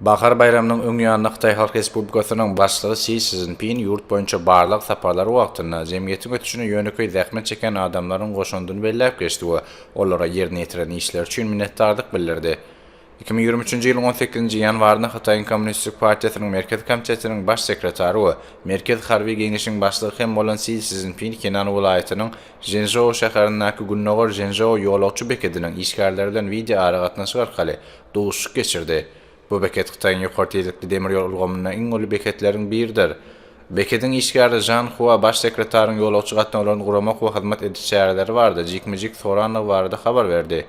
Bahar bayramynyň öň ýanyna Xitay Halk Respublikasynyň başlygy Xi Jinping ýurt boýunça barlyk saparlary wagtynda jemgyýetiň ötüşine ýöneköý zähmet çeken adamlaryň goşundyny belläp geçdi we olara ýerine ýetiren işler üçin minnetdarlyk bildirdi. 2023-nji ýylyň 18-nji ýanwaryna Xitay Kommunistik Partiýasynyň Merkez Komitetining baş sekretary we Merkez Harby Geňeşiň başlygy hem bolan Xi Jinping Kenan welaýatynyň Zhengzhou şäherindäki Gunnogor Zhengzhou ýolagçy beketiniň işgärleri bilen video aragatnaşyk arkaly duşuk geçirdi. Bu beket Xitayň ýokary tezlikli demir ýol ulgamynyň iň uly beketleriň biridir. Beketiň işgärdi Zhang Hua baş sekretariň ýolagçy gatnamalaryny guramak we hyzmat ediş çäreleri bardy. Jikmijik soranyny bardy habar berdi.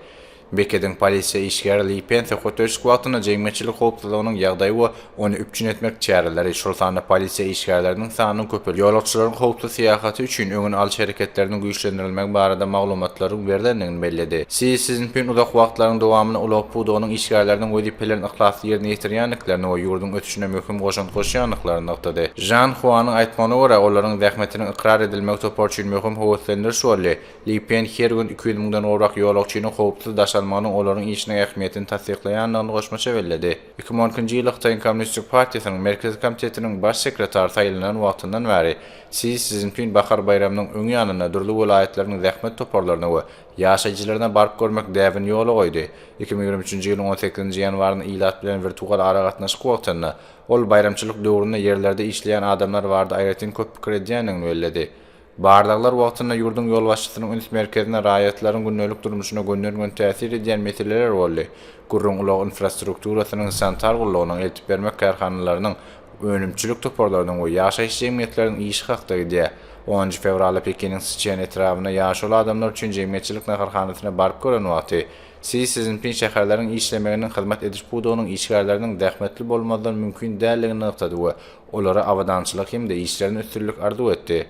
Beketiň polisiýa işgärli Li Pen hötöş wagtyna jemgyýetçilik howpsuzlygynyň ýagdaýy we ony üpçün etmek çäreleri şol sanda polisiýa işgärleriniň sanyny köpeldi. Ýolagçylaryň howpsuz syýahaty üçin öňün alç hereketleriniň güýçlendirilmegi barada maglumatlaryň berdiligini bellädi. Xi Jinping uzak wagtlaryň dowamyny ulap pudogynyň işgärleriniň wezipelerini ihlasy ýerine ýetirýänliklerini we ýurdun ötüşine möhüm goşunt goşýanlyklaryny aktady. Zhang Hua'nyň aýtmagyna görä olaryň zähmetiniň ikrar edilmegi topar üçin möhüm howpsuzlyk şolly. Li Pen her gün 200 000-dan oraq ýolagçynyň howpsuz daşalmagynyň olaryň işine ähmiýetini tasdiklaýanlygyny goşmaça bellädi. 2012-nji ýylda Xitay Kommunistik Partiýasynyň Merkez Komitetiniň baş sekretary saýlanan wagtyndan bäri Xi Jinping bahar bayramynyň öň ýanyna durly welaýatlaryň zähmet toparlaryna we ýaşaýjylaryna baryp görmek däwin ýola goýdy. 2023-nji ýylyň 18-nji ýanwaryny ilat bilen virtual aragatnaşyk wagtynda ol bayramçylyk döwründe ýerlerde işleýän adamlar bardy aýratyn köp pikir edýänligini bellädi. Bardaglar wagtynda ýurdun ýol başçysynyň üns merkezine raýatlaryň günnälik durmuşyna gönderilen täsir edýän meseleler boldy. Gurrun ulaq infrastrukturasynyň santar gullugynyň eltip bermek karhanalarynyň önümçilik toparlarynyň we ýaşaýyş jemgyýetleriniň iş hakdagy 10 fevralda Pekinin Siçiýan etrawyna ýaşaly adamlar üçin jemgyýetçilik naharhanasyna baryp gören wagty Xi Jinping şäherleriň işlemeginiň hyzmat ediş pudogynyň işgärleriniň dähmetli bolmadan mümkin däldigini aýtdy we olara awadançylyk hem-de işlerini üstünlük arzu etdi.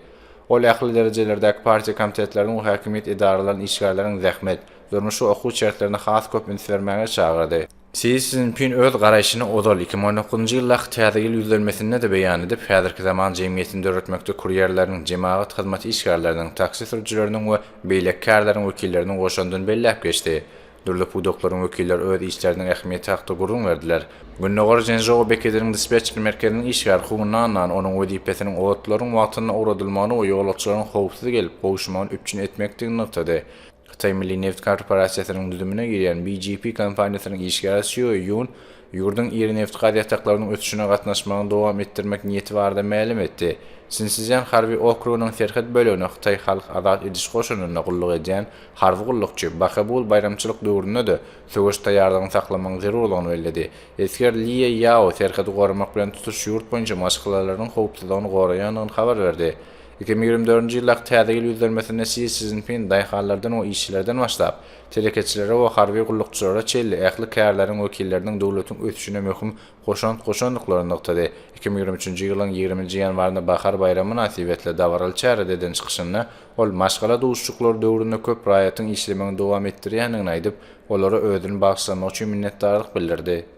Ol ähli derejelerdäki partiýa komitetleriniň we häkimiýet idaralarynyň işgärleriniň zähmet, durmuşy okuw şertlerine has köp üns bermäge çağırdy. Xi Jinping öz garaýşyny ozal 2019-njy ýylda Xitayda ýüzlenmesinde de beýan edip, häzirki zaman jemgyýetinde öwretmekde kurýerleriň, jemaat hyzmat işgärleriniň, taksi sürüjileriniň we beýlekkarlaryň wekilleriniň goşundyny belläp geçdi. Durly pudoklaryň wekilleri öz işleriniň ähmiýeti hakda gurrun berdiler. Gunnogor Zhengzhou beketiniň dispetçilik merkeziniň işgär hugundan onuň wezipesiniň owatlaryň wagtyna uradylmagyny we ýolagçylaryň howpsuz gelip gowuşmagyny üpçün etmekdigini aýtdy. Xitay Milli Neft Korporasiýasynyň düdümine girýän BGP kompaniýasynyň işgärçisi Yoon ýurdun iri neft gaýdaklarynyň ötüşine gatnaşmagyny dowam etdirmek niýeti barada ma'lum etdi. Sinsiýan harby okrugynyň Serhat bölegine Xitay Halk Azat Ediş goşunyna gulluk edýän harby gullukçy Bakabul bayramçylyk döwründe de söwüşde ýardymy saklamanyň zerurlygyny bellädi. Esker Li Yao Serhaty goramak bilen tutuş ýurt boýunça maşgalarynyň howpsuzlygyny goraýanyny habar berdi. 2024-nji ýylda Xitayda ýüzlenmesinde Xi Jinping daýhallardan we işçilerden başlap, tereketçilere we harby gullukçylara çelli ähli kärleriň wekilleriniň dowlatyň ötüşine möhüm goşandyklaryny aýtdy. 2023-nji ýylyň 20-nji ýanwaryna bahar bayramy münasibetle dawaral çäre deden çykyşyna ol maşgala duşçuklar döwründe köp raýatyň işlemegini dowam etdirýänligini aýdyp, olara özüni bagşlamak üçin minnetdarlyk bildirdi.